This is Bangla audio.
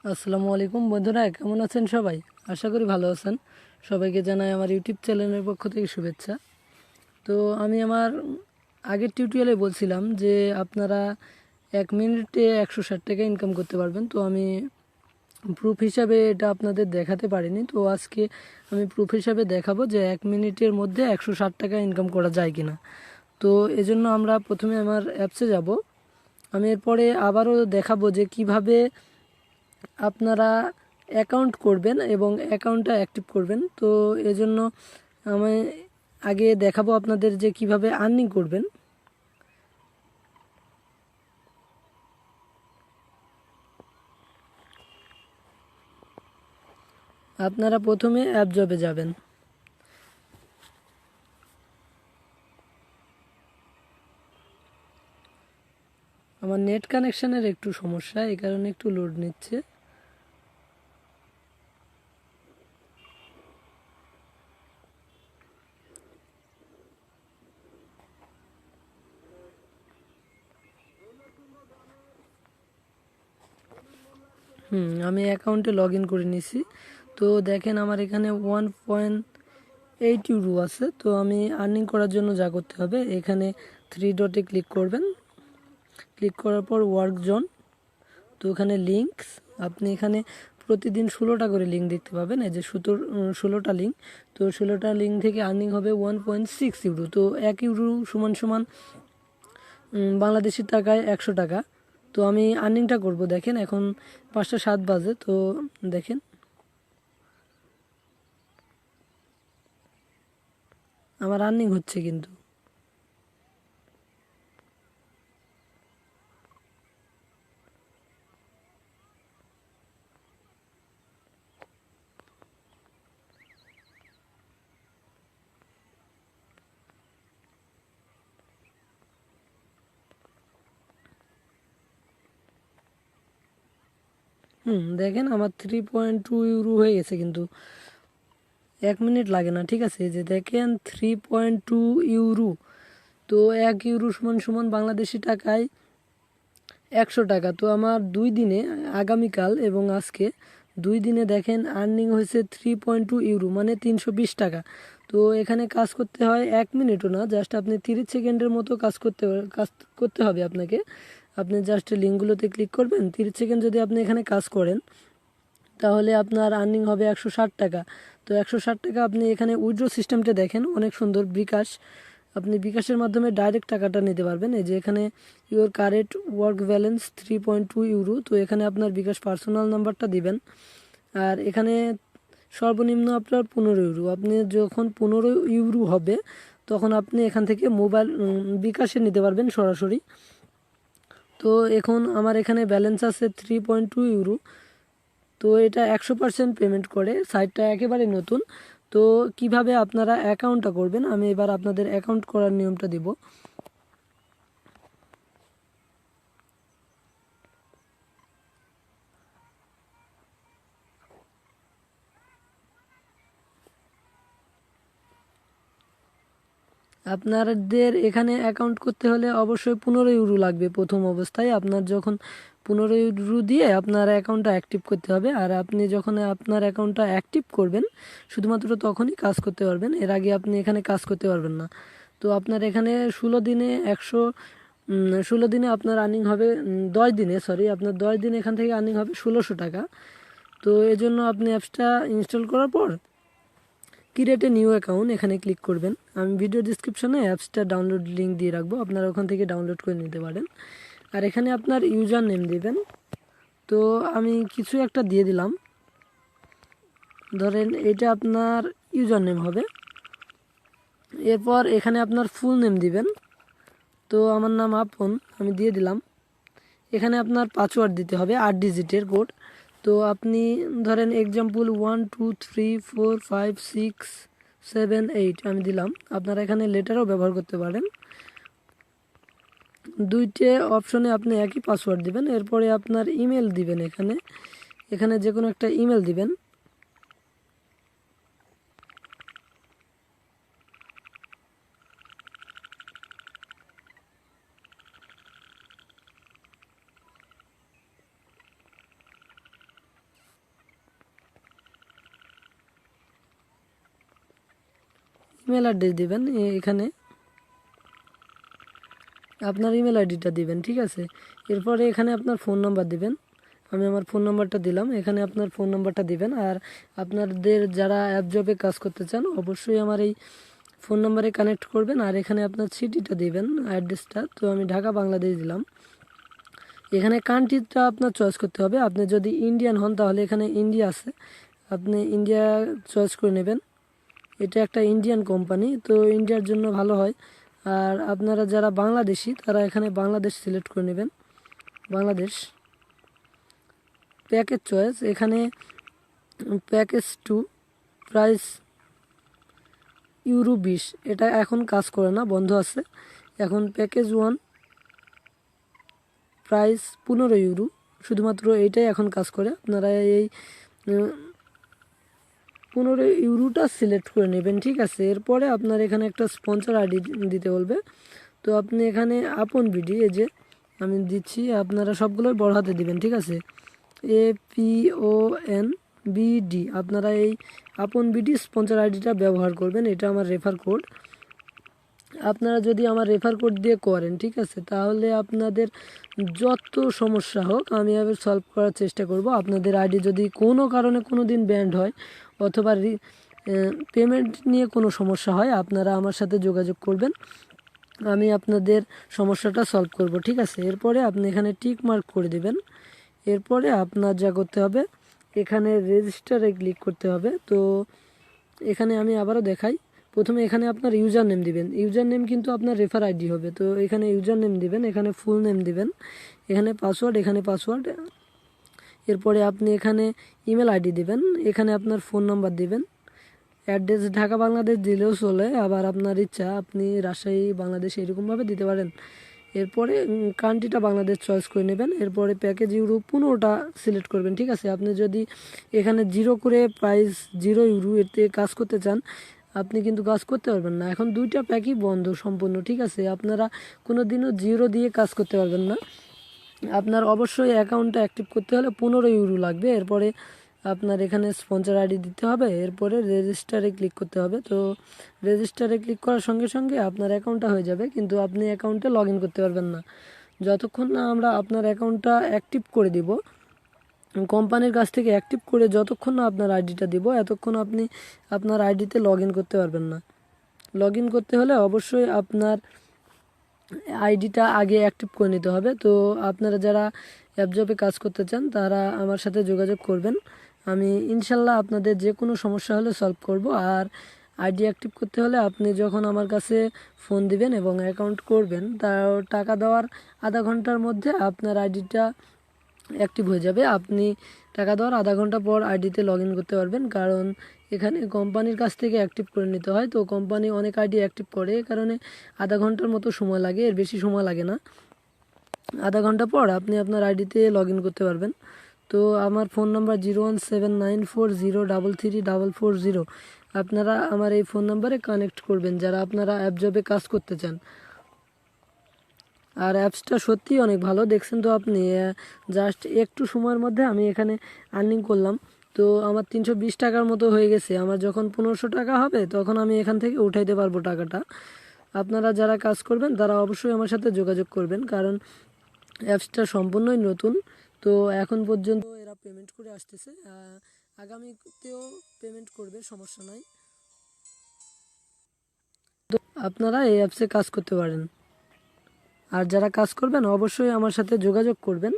আসসালামু আলাইকুম বন্ধুরা, কেমন আছেন সবাই? আশা করি ভালো আছেন। সবাইকে জানাই আমার ইউটিউব চ্যানেলের পক্ষ থেকে শুভেচ্ছা। তো আমি আমার আগের টিউটোরিয়ালে বলছিলাম যে আপনারা 1 মিনিটে 160 টাকা ইনকাম করতে পারবেন। তো আমি প্রুফ হিসাবে এটা আপনাদের দেখাতে পারিনি, তো আজকে আমি প্রুফ হিসাবে দেখাবো যে 1 মিনিটের মধ্যে 160 টাকা ইনকাম করা যায় কিনা। তো এজন্য আমরা প্রথমে আমার অ্যাপসে যাব। আমি এরপরে আবারও দেখাবো যে কিভাবে আপনারা অ্যাকাউন্ট করবেন এবং অ্যাকাউন্টটা অ্যাক্টিভ করবেন। তো এজন্য আমি আগে দেখাবো আপনাদের যে কিভাবে আর্নিং করবেন। আপনারা প্রথমে অ্যাপ জবে যাবেন। আমার নেট কানেকশানের একটু সমস্যা, এই কারণে একটু লোড নিচ্ছে। আমি অ্যাকাউন্টে লগ ইন করে নিছি। তো দেখেন আমার এখানে 1.8 ইউরো আছে। তো আমি আর্নিং করার জন্য যা করতে হবে, এখানে 3 ডটে ক্লিক করবেন। ক্লিক করার পর ওয়ার্ক জোন, তো এখানে লিঙ্কস, আপনি এখানে প্রতিদিন 16টা করে লিঙ্ক দেখতে পাবেন। এই যে 16টা লিঙ্ক, তো 16টা লিঙ্ক থেকে আর্নিং হবে 1.6 ইউরো। তো 1 ইউরো সমান সমান বাংলাদেশি টাকায় 100 টাকা। তো আমি আর্নিংটা করব, দেখেন এখন 5টা 7 বাজে। তো দেখেন আমার আর্নিং হচ্ছে কিন্তু। দেখেন আমার 3.2 ইউরো হয়ে গেছে কিন্তু 1 মিনিট লাগে না, ঠিক আছে। এই যে দেখেন 3.2 ইউরো। তো 1 ইউরো সমান সমান বাংলাদেশি টাকায় 100 টাকা। তো আমার 2 দিনে, আগামীকাল এবং আজকে 2 দিনে দেখেন আর্নিং হয়েছে 3.2 ইউরো, মানে 320 টাকা। তো এখানে কাজ করতে হয় 1 মিনিটও না, জাস্ট আপনি 30 সেকেন্ডের মতো কাজ করতে হবে আপনাকে। আপনি জাস্ট লিঙ্কগুলোতে ক্লিক করবেন, 30 সেকেন্ড যদি আপনি এখানে কাজ করেন তাহলে আপনার আর্নিং হবে 160 টাকা। তো 160 টাকা আপনি এখানে উইথড্র সিস্টেমটা দেখেন অনেক সুন্দর। বিকাশ, আপনি বিকাশের মাধ্যমে ডাইরেক্ট টাকাটা নিতে পারবেন। এই যে এখানে your current work balance 3.2 euro. তো এখানে আপনার বিকাশ পার্সোনাল নাম্বারটা দিবেন। আর এখানে সর্বনিম্ন আপনার 15 ইউরো। আপনি যখন 15 ইউরো হবে তখন আপনি এখান থেকে মোবাইল বিকাশে নিতে পারবেন সরাসরি। তো এখন আমার এখানে ব্যালেন্স আছে 3.2 ইউরো। তো এটা 100% পেমেন্ট করে, সাইটটা একেবারে নতুন। তো কিভাবে আপনারা অ্যাকাউন্টটা করবেন আমি এবার আপনাদের অ্যাকাউন্ট করার নিয়মটা দিব। আপনাদের এখানে অ্যাকাউন্ট করতে হলে অবশ্যই 15 ইউরো লাগবে প্রথম অবস্থায়। আপনার যখন 15 ইউরো দিয়ে আপনার অ্যাকাউন্টটা অ্যাক্টিভ করতে হবে। আর আপনি যখন আপনার অ্যাকাউন্টটা অ্যাক্টিভ করবেন শুধুমাত্র তখনই কাজ করতে পারবেন, এর আগে আপনি এখানে কাজ করতে পারবেন না। তো আপনার এখানে 16 দিনে 16 দিনে আপনার আর্নিং হবে 10 দিনে, সরি, আপনার 10 দিনে এখান থেকে আর্নিং হবে 1600 টাকা। তো এজন্য আপনি অ্যাপসটা ইনস্টল করার পর ক্রিয়েট এ নিউ অ্যাকাউন্ট এখানে ক্লিক করবেন। আমি ভিডিও ডিসক্রিপশনে অ্যাপসটা ডাউনলোড লিঙ্ক দিয়ে রাখবো, আপনারা ওখান থেকে ডাউনলোড করে নিতে পারেন। আর এখানে আপনার ইউজার নেম দিবেন। তো আমি কিছু একটা দিয়ে দিলাম, ধরেন এটা আপনার ইউজার নেম হবে। এরপর এখানে আপনার ফুল নেম দিবেন। তো আমার নাম আপন, আমি দিয়ে দিলাম। এখানে আপনার পাসওয়ার্ড দিতে হবে 8 ডিজিটের কোড। তো আপনি ধরেন এক্সাম্পল 1 2 3 4 5 6 7 8 আমি দিলাম। আপনারা এখানে লেটারও ব্যবহার করতে পারেন। 2টে অপশনে আপনি একই পাসওয়ার্ড দিবেন। এরপরে আপনার ইমেল দিবেন, এখানে এখানে যে কোনো একটা ইমেল দিবেন। ইমেল অ্যাড্রেস দিবেন, এখানে আপনার ইমেল আইডিটা দিবেন, ঠিক আছে। এরপরে এখানে আপনার ফোন নাম্বার দিবেন, আমি আমার ফোন নাম্বারটা দিলাম, এখানে আপনার ফোন নাম্বারটা দিবেন। আর আপনাদের যারা অ্যাপ জবে কাজ করতে চান অবশ্যই আমার এই ফোন নাম্বারে কানেক্ট করবেন। আর এখানে আপনার সিটিটা দিবেন, অ্যাড্রেসটা, তো আমি ঢাকা বাংলাদেশ দিলাম। এখানে কান্ট্রিটা আপনার চয়েস করতে হবে, আপনি যদি ইন্ডিয়ান হন তাহলে এখানে ইন্ডিয়া আছে, আপনি ইন্ডিয়া চয়েস করে নেবেন। এটা একটা ইন্ডিয়ান কোম্পানি, তো ইন্ডিয়ার জন্য ভালো হয়। আর আপনারা যারা বাংলাদেশি তারা এখানে বাংলাদেশ সিলেক্ট করে নেবেন, বাংলাদেশ। প্যাকেজ চয়েস, এখানে প্যাকেজ 2 প্রাইস ইউরো 20, এটা এখন কাজ করে না, বন্ধ আছে। এখন প্যাকেজ 1 প্রাইস 15 ইউরো, শুধুমাত্র এইটাই এখন কাজ করে। আপনারা এই 15 ইউরোটা সিলেক্ট করে নেবেন, ঠিক আছে। এরপরে আপনার এখানে একটা স্পন্সর আইডি দিতে বলবে, তো আপনি এখানে আপন বিডি, এই যে আমি দিচ্ছি, আপনারা সবগুলোই বড় হাতে দিবেন, ঠিক আছে। APONBD, আপনারা এই আপন বিডি স্পন্সর আইডিটা ব্যবহার করবেন, এটা আমার রেফার কোড। আপনারা যদি আমার রেফার কোড দিয়ে করেন, ঠিক আছে, তাহলে আপনাদের যত সমস্যা হোক আমি আবার সলভ করার চেষ্টা করব। আপনাদের আইডি যদি কোনো কারণে কোনো দিন ব্যান্ড হয় অথবা পেমেন্ট নিয়ে কোনো সমস্যা হয়, আপনারা আমার সাথে যোগাযোগ করবেন, আমি আপনাদের সমস্যাটা সলভ করব, ঠিক আছে। এরপরে আপনি এখানে টিক মার্ক করে দিবেন। এরপরে আপনার যা করতে হবে, এখানে রেজিস্টারে ক্লিক করতে হবে। তো এখানে আমি আবারও দেখাই, প্রথমে এখানে আপনার ইউজার নেম দিবেন, ইউজার নেম কিন্তু আপনার রেফার আইডি হবে, তো এখানে ইউজার নেম দিবেন, এখানে ফুল নেম দিবেন, এখানে পাসওয়ার্ড, এখানে পাসওয়ার্ড। এরপরে আপনি এখানে ইমেল আইডি দিবেন, এখানে আপনার ফোন নাম্বার দিবেন, অ্যাড্রেস ঢাকা বাংলাদেশ দিলেও চলে, আবার আপনার ইচ্ছা আপনি রাজশাহী বাংলাদেশ এরকমভাবে দিতে পারেন। এরপরে কান্ট্রিটা বাংলাদেশ চয়েস করে নেবেন। এরপরে প্যাকেজ ইউরো 15টা সিলেক্ট করবেন, ঠিক আছে। আপনি যদি এখানে 0 করে প্রাইস 0 ইউরো এতে কাজ করতে চান, আপনি কিন্তু কাজ করতে পারবেন না, এখন 2টা প্যাকই বন্ধ সম্পূর্ণ, ঠিক আছে। আপনারা কোনো দিনও 0 দিয়ে কাজ করতে পারবেন না। আপনার অবশ্যই অ্যাকাউন্টটা অ্যাক্টিভ করতে হলে 15 ইউরো লাগবে। এরপরে আপনার এখানে স্পন্সর আইডি দিতে হবে, এরপরে রেজিস্টারে ক্লিক করতে হবে। তো রেজিস্টারে ক্লিক করার সঙ্গে সঙ্গে আপনার অ্যাকাউন্টটা হয়ে যাবে, কিন্তু আপনি অ্যাকাউন্টে লগ ইন করতে পারবেন না যতক্ষণ না আমরা আপনার অ্যাকাউন্টটা অ্যাক্টিভ করে দিব, কোম্পানির কাছ থেকে অ্যাক্টিভ করে যতক্ষণ না আপনার আইডিটা দিব, এতক্ষণ আপনি আপনার আইডিতে লগ ইন করতে পারবেন না। লগ ইন করতে হলে অবশ্যই আপনার আইডিটা আগে অ্যাক্টিভ করে নিতে হবে। তো আপনারা যারা অ্যাপ জবে কাজ করতে চান তারা আমার সাথে যোগাযোগ করবেন, আমি ইনশাল্লাহ আপনাদের যে কোনো সমস্যা হলে সলভ করব। আর আইডি অ্যাক্টিভ করতে হলে আপনি যখন আমার কাছে ফোন দিবেন এবং অ্যাকাউন্ট করবেন, তার টাকা দেওয়ার আধা ঘন্টার মধ্যে আপনার আইডিটা অ্যাক্টিভ হয়ে যাবে। আপনি টাকা দেওয়ার আধা ঘন্টা পর আইডিতে লগ ইন করতে পারবেন, কারণ এখানে কোম্পানির কাছ থেকে অ্যাক্টিভ করে নিতে হয়। তো কোম্পানি অনেক আইডি অ্যাক্টিভ করে, এই কারণে আধা ঘন্টার মতো সময় লাগে, এর বেশি সময় লাগে না। আধা ঘন্টা পর আপনি আপনার আইডিতে লগ ইন করতে পারবেন। তো আমার ফোন নাম্বার 01794033440, আপনারা আমার এই ফোন নাম্বারে কানেক্ট করবেন যারা আপনারা অ্যাপ জবে কাজ করতে চান। আর অ্যাপসটা সত্যিই অনেক ভালো, দেখছেন তো আপনি, জাস্ট একটু সময়ের মধ্যে আমি এখানে আর্নিং করলাম। তো আমার 320 টাকার মতো হয়ে গেছে, আমার যখন 1500 টাকা হবে তখন আমি এখান থেকে উঠাইতে পারবো টাকাটা। আপনারা যারা কাজ করবেন তারা অবশ্যই আমার সাথে যোগাযোগ করবেন, কারণ অ্যাপসটা সম্পূর্ণই নতুন। তো এখন পর্যন্ত এরা পেমেন্ট করে আসতেছে, আগামীতেও পেমেন্ট করবে, সমস্যা নাই। তো আপনারা এই অ্যাপসে কাজ করতে পারেন। আর যারা কাজ করবেন অবশ্যই আমার সাথে যোগাযোগ করবেন।